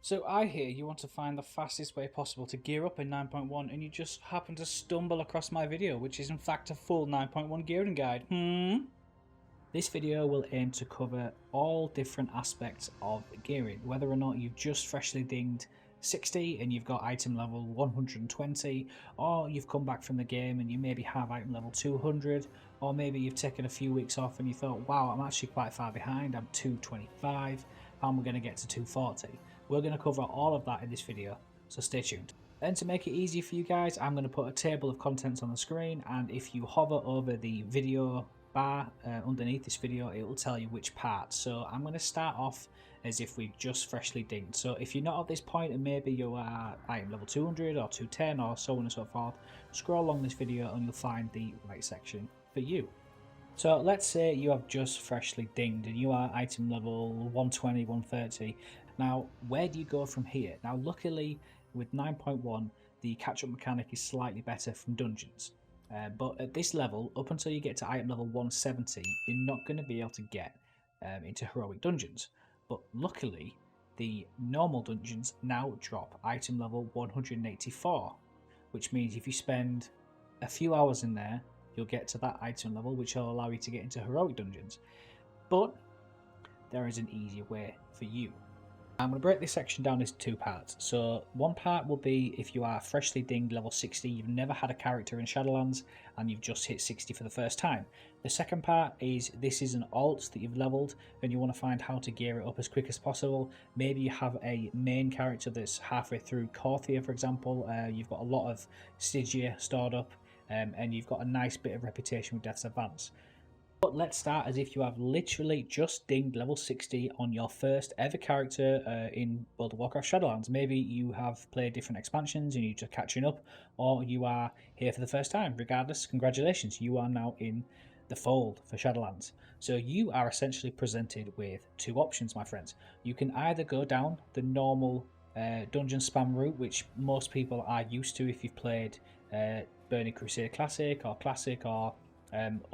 So I hear you want to find the fastest way possible to gear up in 9.1 and you just happen to stumble across my video, which is in fact a full 9.1 gearing guide. This video will aim to cover all different aspects of gearing, whether or not you've just freshly dinged 60 and you've got item level 120, or you've come back from the game and you maybe have item level 200, or maybe you've taken a few weeks off and you thought, wow, I'm actually quite far behind, I'm 225, and we're going to get to 240. We're going to cover all of that in this video, so stay tuned. And to make it easy for you guys, I'm going to put a table of contents on the screen, and if you hover over the video bar underneath this video, it will tell you which part. So I'm going to start off as if we've just freshly dinged. So if you're not at this point and maybe you are item level 200 or 210 or so on and so forth, scroll along this video and you'll find the right section for you. So let's say you have just freshly dinged and you are item level 120, 130. Now, where do you go from here? Now, luckily with 9.1, the catch-up mechanic is slightly better from dungeons. But at this level, up until you get to item level 170, you're not going to be able to get into heroic dungeons. But luckily, the normal dungeons now drop item level 184, which means if you spend a few hours in there, you'll get to that item level, which will allow you to get into heroic dungeons. But there is an easier way for you. I'm going to break this section down into two parts. So one part will be if you are freshly dinged level 60, you've never had a character in Shadowlands and you've just hit 60 for the first time. The second part is this is an alt that you've leveled and you want to find how to gear it up as quick as possible. Maybe you have a main character that's halfway through Korthian, for example. You've got a lot of Stygia stored up and you've got a nice bit of reputation with Death's Advance. But let's start as if you have literally just dinged level 60 on your first ever character in World of Warcraft Shadowlands. Maybe you have played different expansions and you're just catching up, or you are here for the first time. Regardless, congratulations, you are now in the fold for Shadowlands. So you are essentially presented with two options, my friends. You can either go down the normal dungeon spam route, which most people are used to if you've played Burning Crusade Classic or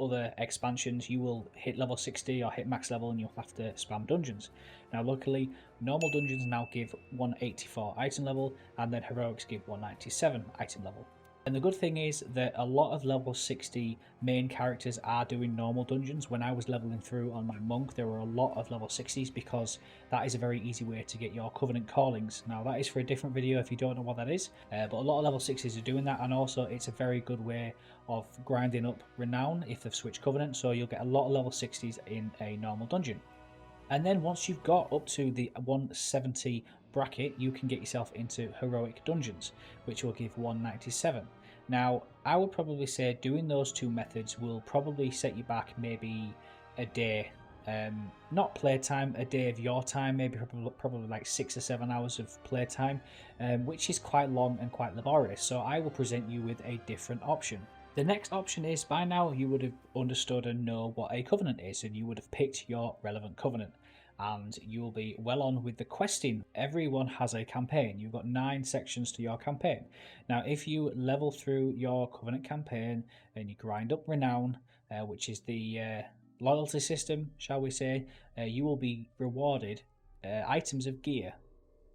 other expansions. You will hit level 60 or hit max level and you'll have to spam dungeons. Now luckily, normal dungeons now give 184 item level and then heroics give 197 item level. And the good thing is that a lot of level 60 main characters are doing normal dungeons. When I was leveling through on my monk, there were a lot of level 60s because that is a very easy way to get your Covenant callings. Now that is for a different video if you don't know what that is, but a lot of level 60s are doing that, and also it's a very good way of grinding up renown if they've switched Covenant, so you'll get a lot of level 60s in a normal dungeon. And then once you've got up to the 170 bracket, you can get yourself into heroic dungeons, which will give 197. Now, I would probably say doing those two methods will probably set you back maybe a day. Not playtime, a day of your time, maybe probably like 6 or 7 hours of playtime, which is quite long and quite laborious. So I will present you with a different option. The next option is, by now you would have understood and know what a covenant is, and you would have picked your relevant covenant, and you'll be well on with the questing. Everyone has a campaign. You've got 9 sections to your campaign. Now if you level through your covenant campaign and you grind up renown, which is the loyalty system, shall we say, you will be rewarded items of gear.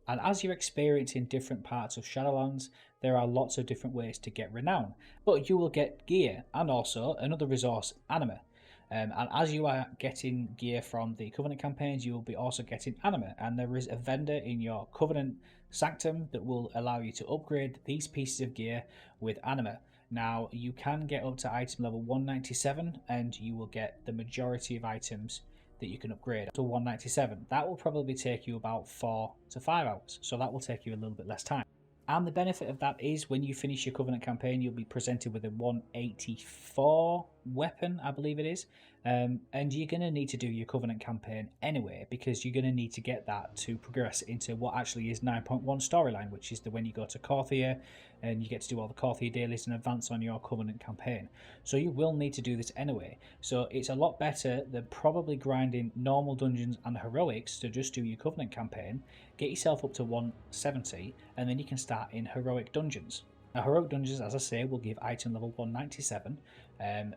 And as you're experiencing different parts of Shadowlands, there are lots of different ways to get renown. But you will get gear and also another resource, anima. And as you are getting gear from the Covenant campaigns, you will be also getting anima. And there is a vendor in your Covenant Sanctum that will allow you to upgrade these pieces of gear with anima. Now, you can get up to item level 197 and you will get the majority of items that you can upgrade to 197. That will probably take you about 4 to 5 hours, so that will take you a little bit less time. And the benefit of that is when you finish your Covenant campaign, you'll be presented with a 184 weapon, I believe it is. And you're going to need to do your Covenant campaign anyway, because you're going to need to get that to progress into what actually is 9.1 storyline, which is when you go to Korthian and you get to do all the Korthian dailies and advance on your Covenant campaign. So you will need to do this anyway. So it's a lot better than probably grinding normal dungeons and heroics to just do your Covenant campaign, get yourself up to 170, and then you can start in heroic dungeons. Now, Heroic Dungeons, as I say, will give item level 197,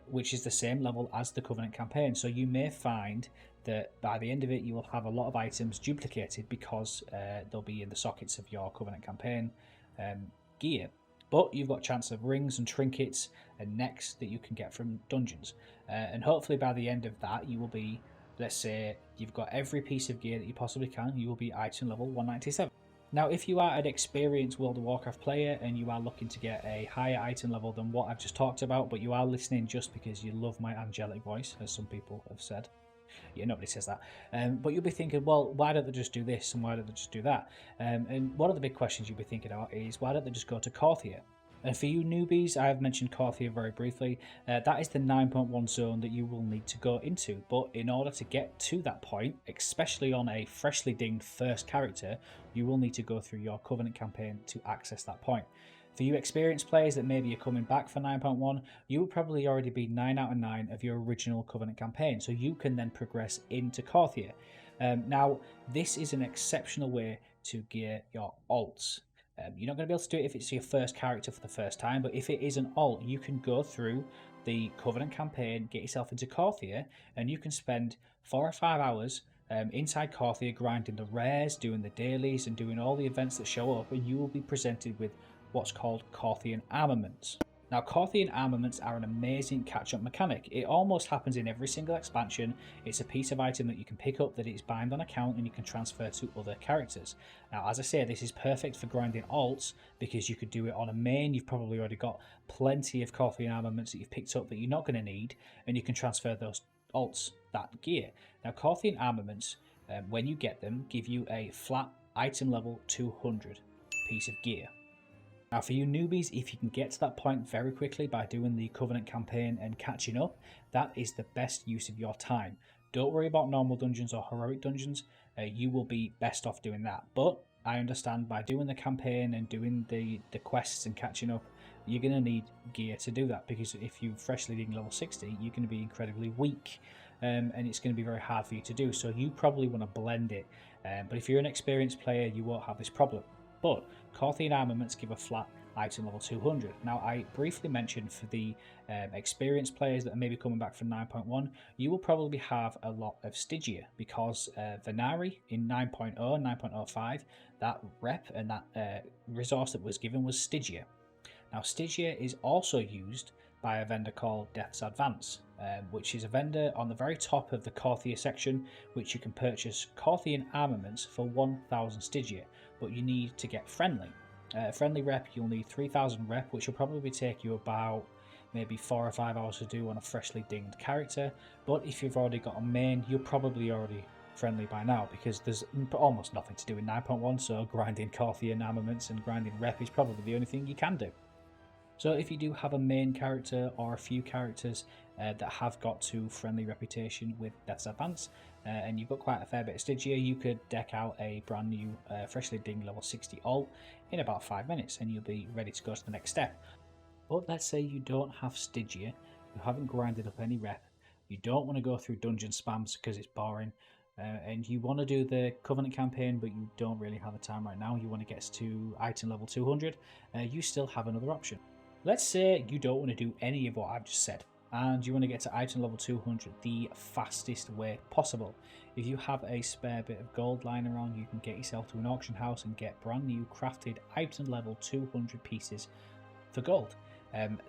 which is the same level as the Covenant campaign. So you may find that by the end of it, you will have a lot of items duplicated because they'll be in the sockets of your Covenant campaign gear. But you've got a chance of rings and trinkets and necks that you can get from dungeons. And hopefully by the end of that, you will be, let's say, you've got every piece of gear that you possibly can, you will be item level 197. Now, if you are an experienced World of Warcraft player and you are looking to get a higher item level than what I've just talked about, but you are listening just because you love my angelic voice, as some people have said. Yeah, nobody says that. But you'll be thinking, well, why don't they just do this and why don't they just do that? And one of the big questions you'll be thinking about is, why don't they just go to Korthia? And for you newbies, I have mentioned Korthia very briefly. That is the 9.1 zone that you will need to go into. But in order to get to that point, especially on a freshly dinged first character, you will need to go through your Covenant campaign to access that point. For you experienced players that maybe are coming back for 9.1, you will probably already be 9 out of 9 of your original Covenant campaign, so you can then progress into Korthia. Now, this is an exceptional way to gear your alts. You're not going to be able to do it if it's your first character for the first time, but if it is an alt, you can go through the Covenant campaign, get yourself into Korthia, and you can spend 4 or 5 hours inside Korthia grinding the rares, doing the dailies, and doing all the events that show up, and you will be presented with what's called Korthian Armaments. Now, Korthian Armaments are an amazing catch-up mechanic. It almost happens in every single expansion. It's a piece of item that you can pick up that is bind on account and you can transfer to other characters. Now, as I say, this is perfect for grinding alts because you could do it on a main. You've probably already got plenty of Korthian Armaments that you've picked up that you're not going to need, and you can transfer those alts, that gear. Now, Korthian Armaments, when you get them, give you a flat item level 200 piece of gear. Now, for you newbies, if you can get to that point very quickly by doing the Covenant campaign and catching up, that is the best use of your time. Don't worry about normal dungeons or heroic dungeons, you will be best off doing that. But I understand by doing the campaign and doing the quests and catching up, you're going to need gear to do that, because if you're freshly doing level 60, you're going to be incredibly weak, and it's going to be very hard for you to do. So you probably want to blend it, but if you're an experienced player, you won't have this problem. But Korthian Armaments give a flat item level 200. Now, I briefly mentioned for the experienced players that are maybe coming back from 9.1, you will probably have a lot of Stygia, because Venari in 9.0 and 9.05, that rep and that resource that was given was Stygia. Now, Stygia is also used by a vendor called Death's Advance, which is a vendor on the very top of the Korthia section, which you can purchase Korthian Armaments for 1000 Stygia, but you need to get friendly. Friendly rep, you'll need 3000 rep, which will probably take you about maybe 4 or 5 hours to do on a freshly dinged character, but if you've already got a main, you're probably already friendly by now, because there's almost nothing to do in 9.1, so grinding Korthian Armaments and grinding rep is probably the only thing you can do. So if you do have a main character or a few characters that have got to friendly reputation with Death's Advance, and you've got quite a fair bit of Stygia, you could deck out a brand new freshly dinged level 60 alt in about 5 minutes and you'll be ready to go to the next step. But let's say you don't have Stygia, you haven't grinded up any rep, you don't want to go through dungeon spams because it's boring, and you want to do the Covenant campaign but you don't really have the time right now, you want to get to item level 200, you still have another option. Let's say you don't want to do any of what I've just said, and you want to get to item level 200 the fastest way possible. If you have a spare bit of gold lying around, you can get yourself to an auction house and get brand new crafted item level 200 pieces for gold.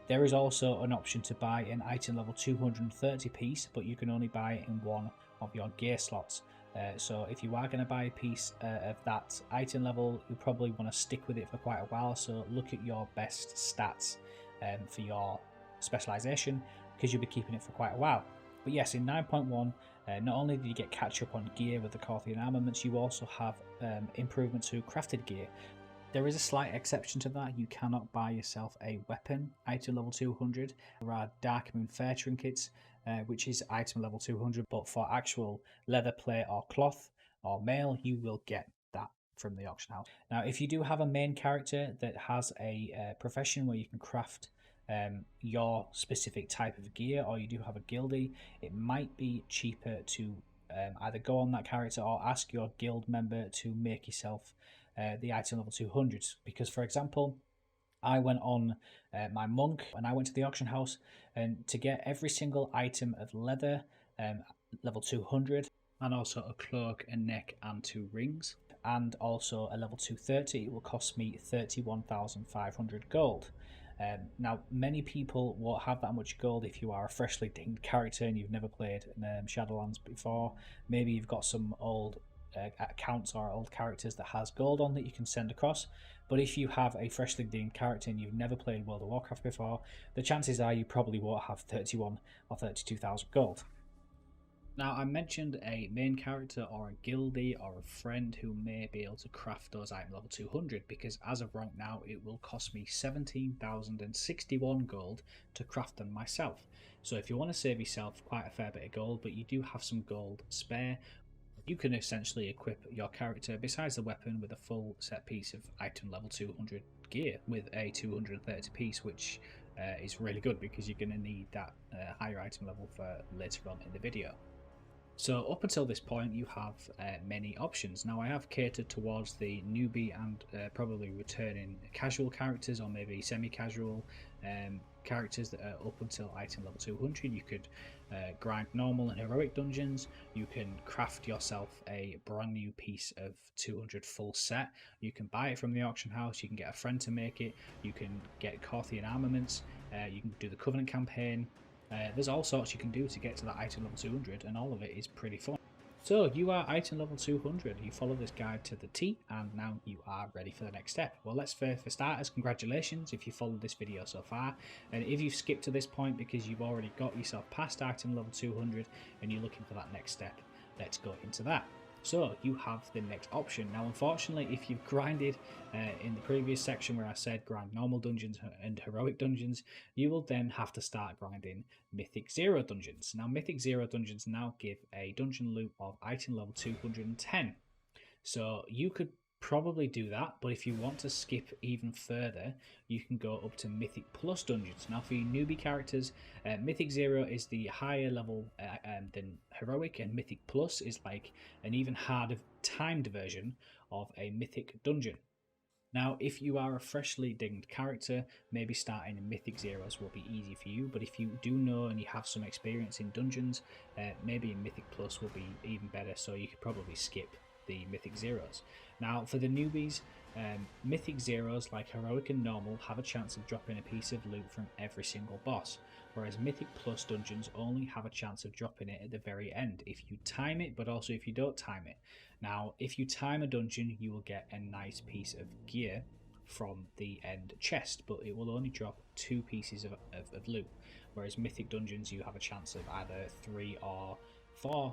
There is also an option to buy an item level 230 piece, but you can only buy it in one of your gear slots. So if you are going to buy a piece of that item level, you probably want to stick with it for quite a while, so look at your best stats for your specialization, because you'll be keeping it for quite a while. But yes, in 9.1, not only do you get catch up on gear with the Korthian Armaments, you also have improvement to crafted gear. There is a slight exception to that. You cannot buy yourself a weapon item level 200. There are Dark Moon Fair trinkets, which is item level 200, but for actual leather plate or cloth or mail, you will get that from the auction house. Now, if you do have a main character that has a profession where you can craft your specific type of gear, or you do have a guildie, it might be cheaper to either go on that character or ask your guild member to make yourself the item level 200s, because for example, I went on my monk and I went to the auction house, and to get every single item of leather, level 200, and also a cloak, a neck, and 2 rings, and also a level 230, it will cost me 31,500 gold. Now, many people won't have that much gold if you are a freshly dinged character and you've never played Shadowlands before. Maybe you've got some old accounts or old characters that has gold on that you can send across. But if you have a freshly dinged character and you've never played World of Warcraft before, the chances are you probably won't have 31 or 32,000 gold. Now, I mentioned a main character or a guildie or a friend who may be able to craft those item level 200, because as of right now it will cost me 17,061 gold to craft them myself. So if you want to save yourself quite a fair bit of gold but you do have some gold spare, you can essentially equip your character, besides the weapon, with a full set piece of item level 200 gear with a 230 piece, which is really good because you're going to need that higher item level for later on in the video. So up until this point you have many options. Now I have catered towards the newbie and probably returning casual characters, or maybe semi-casual characters that are up until item level 200. You could grind normal and heroic dungeons. You can craft yourself a brand new piece of 200 full set. You can buy it from the auction house. You can get a friend to make it. You can get Korthian Armaments. You can do the Covenant campaign. There's all sorts you can do to get to that item level 200, and all of it is pretty fun. So you are item level 200, you follow this guide to the T, and now you are ready for the next step. Well, let's for starters, congratulations if you followed this video so far, and if you've skipped to this point because you've already got yourself past item level 200 and you're looking for that next step, let's go into that. So you have the next option. Now unfortunately, if you've grinded in the previous section where I said grind normal dungeons and heroic dungeons, you will then have to start grinding Mythic 0 dungeons. Now Mythic 0 dungeons now give a dungeon loot of item level 210. So you could probably do that, but if you want to skip even further, you can go up to Mythic Plus dungeons. Now for you newbie characters, Mythic 0 is the higher level than Heroic, and Mythic Plus is like an even harder timed version of a Mythic dungeon. Now, if you are a freshly dinged character, maybe starting in Mythic Zeros will be easy for you, but if you do know and you have some experience in dungeons, maybe Mythic Plus will be even better, so you could probably skip the Mythic Zeros. Now, for the newbies, Mythic Zeros, like Heroic and Normal, have a chance of dropping a piece of loot from every single boss, whereas Mythic Plus dungeons only have a chance of dropping it at the very end, if you time it, but also if you don't time it. Now, if you time a dungeon, you will get a nice piece of gear from the end chest, but it will only drop 2 pieces of loot, whereas Mythic dungeons, you have a chance of either 3 or 4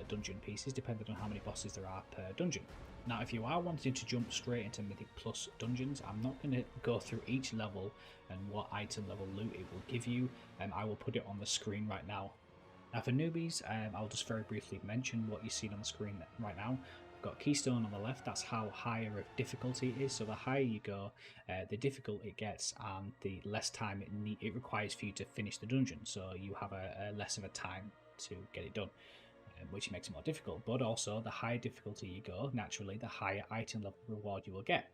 dungeon pieces, depending on how many bosses there are per dungeon. Now, if you are wanting to jump straight into Mythic Plus dungeons, I'm not going to go through each level and what item level loot it will give you, and I will put it on the screen right now. Now for newbies, I'll just very briefly mention what you see on the screen right now. We've got Keystone on the left, that's how higher of difficulty it is, so the higher you go, the difficult it gets, and the less time it requires for you to finish the dungeon, so you have a less of a time to get it done, which makes it more difficult. But also, the higher difficulty you go, naturally, the higher item level reward you will get.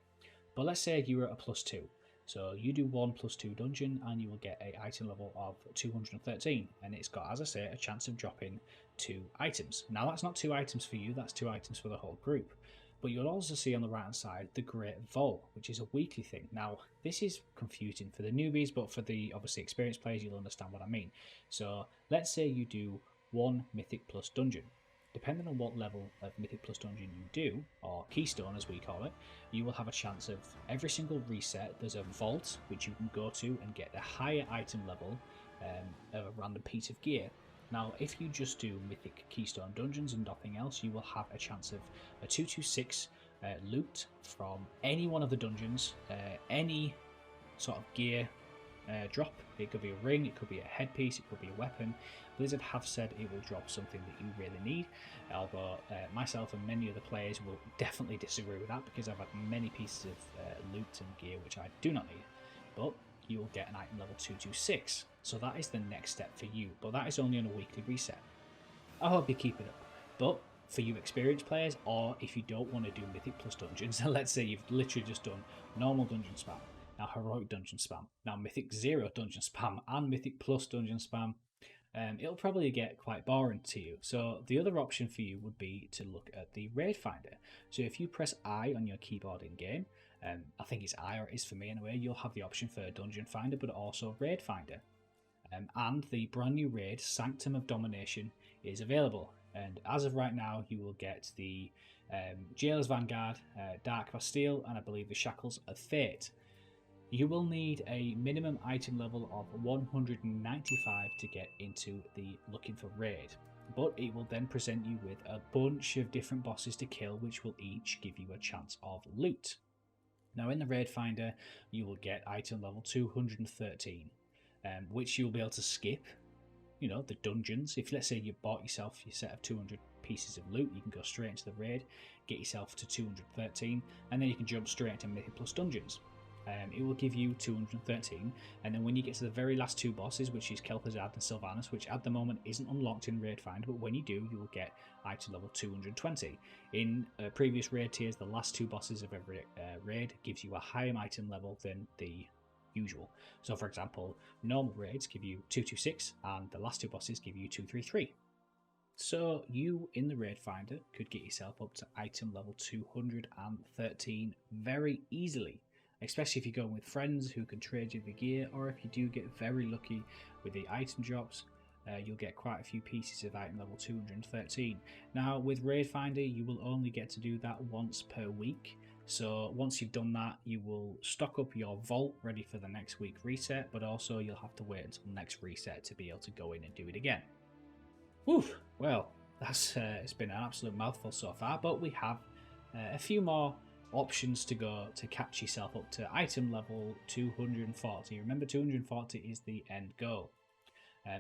But let's say you were at a +2. So you do 1 +2 dungeon and you will get an item level of 213, and it's got, as I say, a chance of dropping 2 items. Now that's not 2 items for you, that's 2 items for the whole group. But you'll also see on the right hand side the Great Vault, which is a weekly thing. Now this is confusing for the newbies, but for the obviously experienced players you'll understand what I mean. So let's say you do 1 Mythic Plus dungeon. Depending on what level of Mythic Plus dungeon you do, or Keystone as we call it, you will have a chance of every single reset. There's a vault which you can go to and get the higher item level of a random piece of gear. Now, if you just do Mythic Keystone dungeons and nothing else, you will have a chance of a 226 loot from any one of the dungeons, any sort of gear drop. It could be a ring, it could be a headpiece, it could be a weapon. Blizzard have said it will drop something that you really need, although myself and many other players will definitely disagree with that, because I've had many pieces of loot and gear which I do not need. But you will get an item level 226, so that is the next step for you, but that is only on a weekly reset. I hope you keep it up. But for you experienced players, or if you don't want to do Mythic Plus dungeons, let's say you've literally just done normal dungeon spam. Now Heroic dungeon spam, now Mythic 0 dungeon spam, and Mythic Plus dungeon spam, it'll probably get quite boring to you. So the other option for you would be to look at the Raid Finder. So if you press I on your keyboard in game, I think it's I, or it is for me anyway, you'll have the option for Dungeon Finder, but also Raid Finder. And the brand new raid, Sanctum of Domination, is available. And as of right now, you will get the Jailer's Vanguard, Dark Bastille, and I believe the Shackles of Fate. You will need a minimum item level of 195 to get into the Looking for Raid, but it will then present you with a bunch of different bosses to kill, which will each give you a chance of loot. Now in the Raid Finder, you will get item level 213, which you'll be able to skip, you know, the dungeons. If let's say you bought yourself your set of 200 pieces of loot, you can go straight into the raid, get yourself to 213, and then you can jump straight into Mythic Plus dungeons. It will give you 213, and then when you get to the very last two bosses, which is Kel'Thuzad and Sylvanas, which at the moment isn't unlocked in Raid Finder, but when you do, you will get item level 220. In previous raid tiers, the last two bosses of every raid gives you a higher item level than the usual. So for example, normal raids give you 226, and the last two bosses give you 233. So you in the Raid Finder could get yourself up to item level 213 very easily, especially if you're going with friends who can trade you the gear, or if you do get very lucky with the item drops, you'll get quite a few pieces of item level 213. Now with Raid Finder, you will only get to do that once per week. So once you've done that, you will stock up your vault ready for the next week reset, but also you'll have to wait until next reset to be able to go in and do it again. Woof! Well, that's it's been an absolute mouthful so far, but we have a few more options to go to catch yourself up to item level 240. Remember, 240 is the end goal.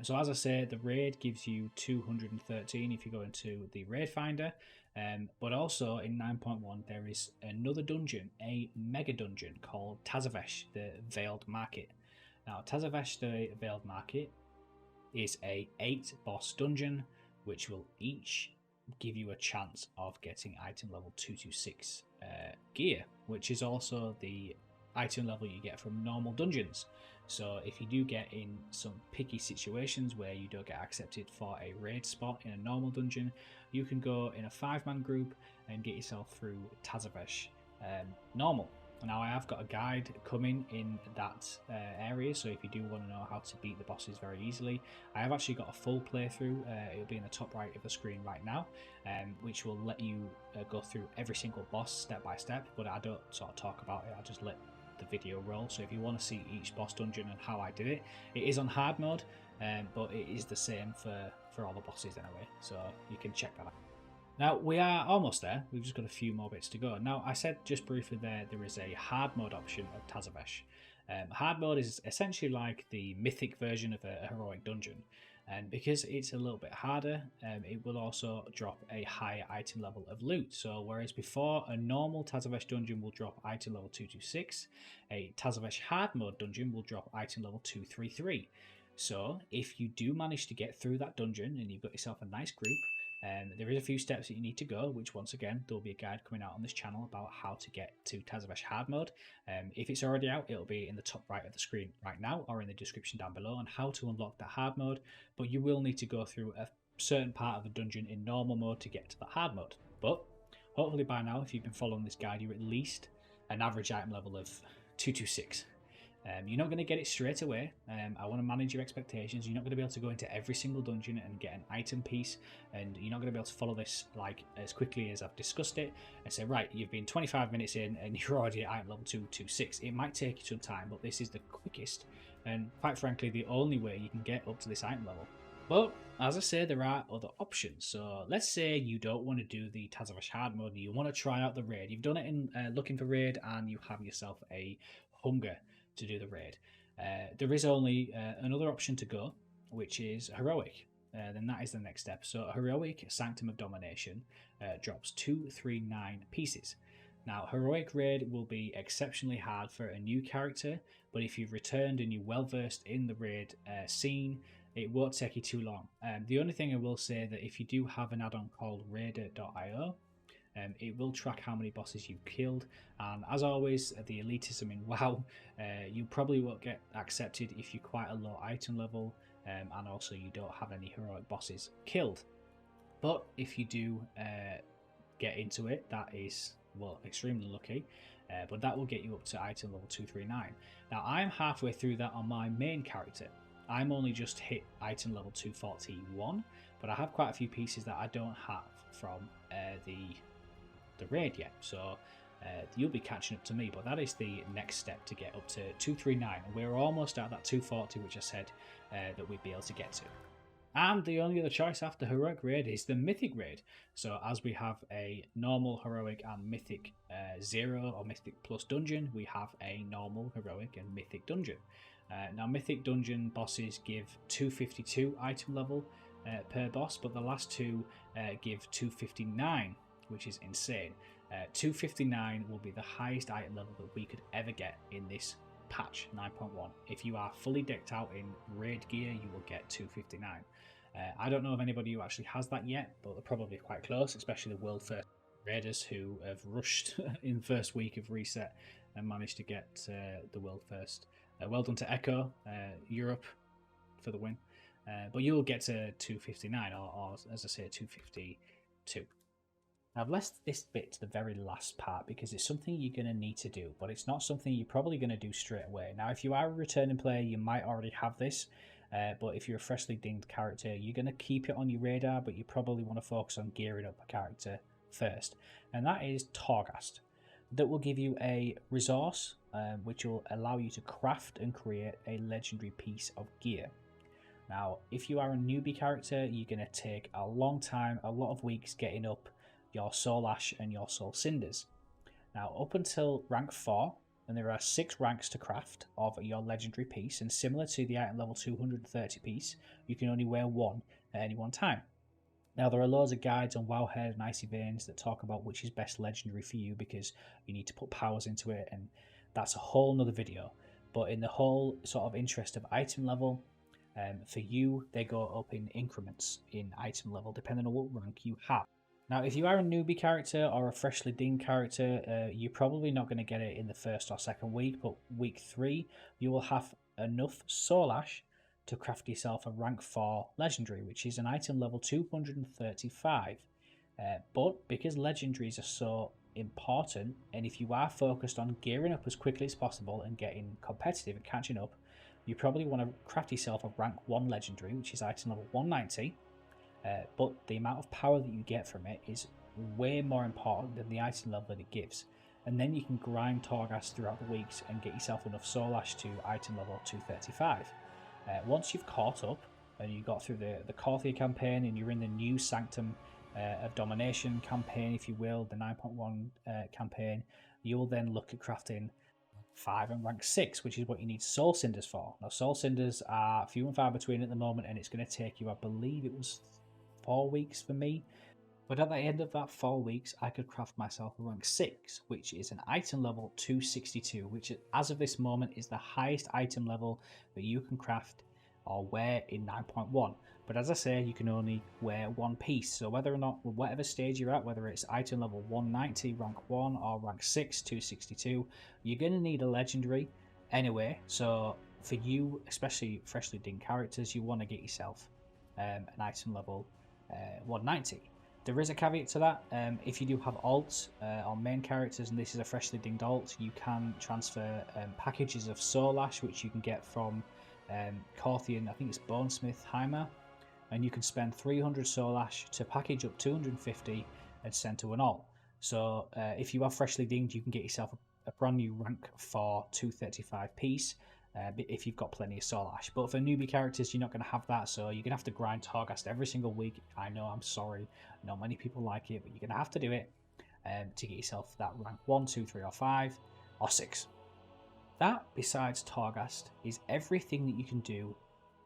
So as I say, the raid gives you 213 if you go into the Raid Finder, but also in 9.1 there is another dungeon, a mega dungeon called Tazavesh, the Veiled Market. Now Tazavesh, the Veiled Market, is a 8 boss dungeon, which will each give you a chance of getting item level 226 gear, which is also the item level you get from normal dungeons. So if you do get in some picky situations where you don't get accepted for a raid spot in a normal dungeon, you can go in a 5-man group and get yourself through Tazavesh normal. Now I have got a guide coming in that area, so if you do want to know how to beat the bosses very easily, I have actually got a full playthrough. It'll be in the top right of the screen right now, which will let you go through every single boss step by step, but I don't sort of talk about it, I just let the video roll. So if you want to see each boss dungeon and how I did it, it is on hard mode, but it is the same for all the bosses anyway, so you can check that out. Now we are almost there, we've just got a few more bits to go. Now I said just briefly there is a hard mode option of Tazavesh. Hard mode is essentially like the mythic version of a heroic dungeon, and because it's a little bit harder, it will also drop a higher item level of loot. So whereas before a normal Tazavesh dungeon will drop item level 226, a Tazavesh hard mode dungeon will drop item level 233. So if you do manage to get through that dungeon and you've got yourself a nice group, there is a few steps that you need to go, which once again there will be a guide coming out on this channel about how to get to Tazavesh hard mode. If it's already out, it'll be in the top right of the screen right now, or in the description down below on how to unlock that hard mode, but you will need to go through a certain part of the dungeon in normal mode to get to the hard mode. But hopefully by now, if you've been following this guide, you're at least an average item level of 226. You're not going to get it straight away. I want to manage your expectations. You're not going to be able to go into every single dungeon and get an item piece, and you're not going to be able to follow this like as quickly as I've discussed it and say, right, you've been 25 minutes in and you're already at item level 226. It might take you some time, but this is the quickest and quite frankly the only way you can get up to this item level. But as I say, there are other options. So let's say you don't want to do the Tazavesh hard mode and you want to try out the raid. You've done it in Looking for Raid and you have yourself a hunger to do the raid. There is only another option to go, which is heroic. Then that is the next step. So heroic Sanctum of Domination drops 239 pieces. Now heroic raid will be exceptionally hard for a new character, but if you've returned and you're well versed in the raid scene, it won't take you too long. The only thing I will say that if you do have an add-on called raider.io, It will track how many bosses you've killed, and as always, the elitism in WoW, you probably won't get accepted if you're quite a low item level, and also you don't have any heroic bosses killed. But if you do get into it, that is, well, extremely lucky, but that will get you up to item level 239. Now I'm halfway through that on my main character. I'm only just hit item level 241, but I have quite a few pieces that I don't have from the raid yet, so you'll be catching up to me, but that is the next step to get up to 239. We're almost at that 240, which I said that we'd be able to get to. And the only other choice after Heroic Raid is the Mythic Raid. So as we have a normal, Heroic and Mythic 0 or Mythic Plus dungeon, we have a normal, Heroic and Mythic dungeon. Now Mythic dungeon bosses give 252 item level per boss, but the last two give 259, which is insane. 259 will be the highest item level that we could ever get in this patch 9.1. If you are fully decked out in raid gear, you will get 259. I don't know of anybody who actually has that yet, but they're probably quite close, especially the world first raiders who have rushed in the first week of reset and managed to get the world first. Well done to Echo, Europe, for the win. But you'll get to 259, or as I say, 252. I've left this bit to the very last part because it's something you're going to need to do, but it's not something you're probably going to do straight away. Now, if you are a returning player, you might already have this, but if you're a freshly dinged character, you're going to keep it on your radar, but you probably want to focus on gearing up a character first. And that is Torghast. That will give you a resource which will allow you to craft and create a legendary piece of gear. Now, if you are a newbie character, you're going to take a long time, a lot of weeks getting up your Soul Ash and your Soul Cinders. Now, up until rank 4, and there are 6 ranks to craft of your legendary piece, and similar to the item level 230 piece, you can only wear 1 at any one time. Now, there are loads of guides on Wowhead and Icy Veins that talk about which is best legendary for you, because you need to put powers into it, and that's a whole nother video. But in the whole sort of interest of item level, for you, they go up in increments in item level, depending on what rank you have. Now, if you are a newbie character or a freshly dinged character, you're probably not going to get it in the first or second week, but week 3, you will have enough Soul Ash to craft yourself a rank 4 legendary, which is an item level 235. But because legendaries are so important, and if you are focused on gearing up as quickly as possible and getting competitive and catching up, you probably want to craft yourself a rank 1 legendary, which is item level 190. But the amount of power that you get from it is way more important than the item level that it gives. And then you can grind Torghast throughout the weeks and get yourself enough Soul Ash to item level 235. Once you've caught up and you got through the Korthian campaign and you're in the new Sanctum of Domination campaign, if you will, the 9.1 campaign, you'll then look at crafting 5 and rank 6, which is what you need Soul Cinders for. Now, Soul Cinders are few and far between at the moment, and it's going to take you, I believe it was 4 weeks for me. But at the end of that 4 weeks, I could craft myself a rank 6, which is an item level 262, which as of this moment is the highest item level that you can craft or wear in 9.1. But as I say, you can only wear 1 piece. So whether or not, whatever stage you're at, whether it's item level 190, rank 1, or rank 6, 262, you're going to need a legendary anyway. So for you, especially freshly dinged characters, you want to get yourself an item level 190. There is a caveat to that. If you do have alts on main characters, and this is a freshly dinged alt, you can transfer packages of Soul Ash, which you can get from Korthian, I think it's Bonesmith Heimer, and you can spend 300 Soul Ash to package up 250 and send to an alt. So if you are freshly dinged, you can get yourself a brand new rank for 235 piece. If you've got plenty of Soul Ash. But for newbie characters, you're not going to have that, so you're going to have to grind Torghast every single week. I know, I'm sorry, not many people like it, but you're going to have to do it to get yourself that rank 1, 2, 3, or 5, or 6. That, besides Torghast, is everything that you can do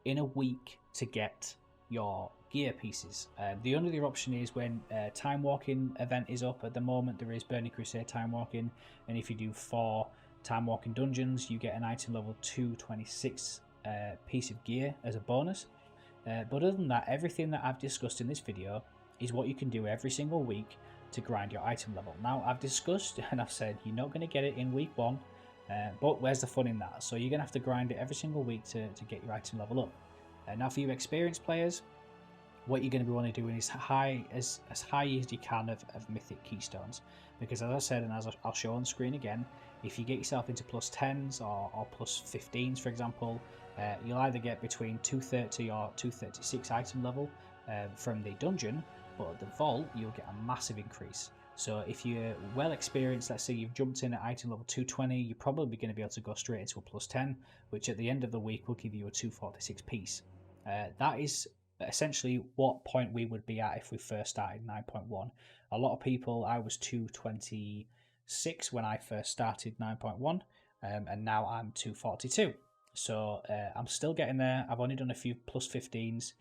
in a week to get your gear pieces. The only other option is when Time Walking event is up. At the moment, there is Burning Crusade Time Walking, and if you do 4 Time Walking dungeons, you get an item level 226 piece of gear as a bonus. But other than that, everything that I've discussed in this video is what you can do every single week to grind your item level. Now, I've discussed and I've said you're not going to get it in week 1, but where's the fun in that? So you're going to have to grind it every single week to get your item level up. Now, for you experienced players, what you're going to be wanting to do is as high as you can of mythic keystones, because as I said, and as I'll show on screen again, if you get yourself into plus 10s or plus 15s, for example, you'll either get between 230 or 236 item level from the dungeon, but at the vault you'll get a massive increase. So if you're well experienced, let's say you've jumped in at item level 220, you're probably going to be able to go straight into a plus 10, which at the end of the week will give you a 246 piece. That is essentially what point we would be at if we first started 9.1. A lot of people, I was 226 when I first started 9.1, and now I'm 242. So I'm still getting there. I've only done a few plus 15s,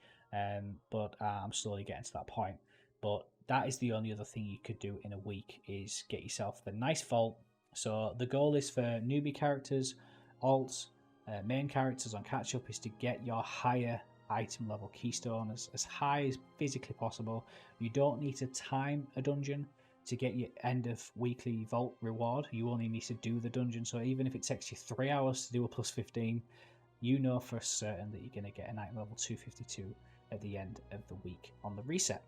but I'm slowly getting to that point. But that is the only other thing you could do in a week, is get yourself the nice vault. So the goal is for newbie characters, alts, main characters on catch up, is to get your higher item level keystone as high as physically possible. You don't need to time a dungeon to get your end of weekly vault reward. You only need to do the dungeon. So even if it takes you 3 hours to do a plus 15, you know for certain that you're going to get an item level 252 at the end of the week on the reset.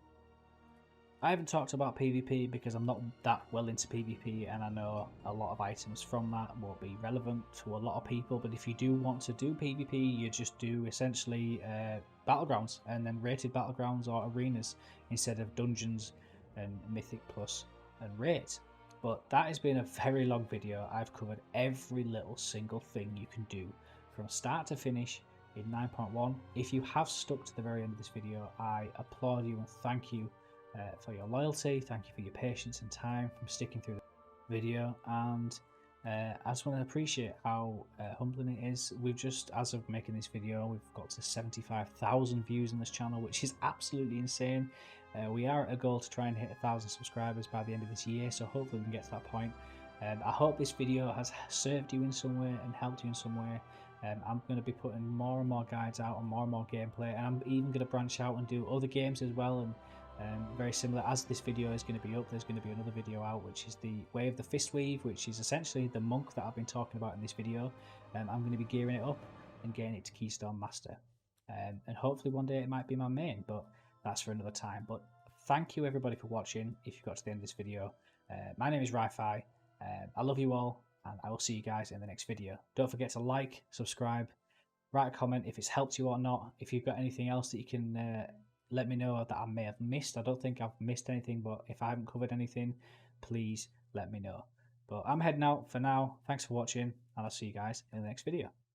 I haven't talked about PvP because I'm not that well into PvP, and I know a lot of items from that won't be relevant to a lot of people, but if you do want to do PvP, you just do essentially battlegrounds, and then rated battlegrounds or arenas instead of dungeons and mythic plus and raids. But that has been a very long video. I've covered every little single thing you can do from start to finish in 9.1. If you have stuck to the very end of this video, I applaud you and thank you for your loyalty. Thank you for your patience and time from sticking through the video, and I just want to appreciate how humbling it is. We've just, as of making this video, we've got to 75,000 views on this channel, which is absolutely insane. We are at a goal to try and hit 1,000 subscribers by the end of this year, so hopefully we can get to that point. I hope this video has served you in some way and helped you in some way. I'm going to be putting more and more guides out and more gameplay, and I'm even going to branch out and do other games as well. And very similar, as this video is going to be up, there's going to be another video out, which is the Way of the Fistweave, which is essentially the monk that I've been talking about in this video. I'm going to be gearing it up and getting it to Keystone Master, and hopefully one day it might be my main, but that's for another time. But thank you everybody for watching. If you got to the end of this video, my name is Ri-Fi. I love you all, and I will see you guys in the next video. Don't forget to like, subscribe, write a comment if it's helped you or not. If you've got anything else that you can let me know that I may have missed. I don't think I've missed anything, but if I haven't covered anything, please let me know. But I'm heading out for now. Thanks for watching, and I'll see you guys in the next video.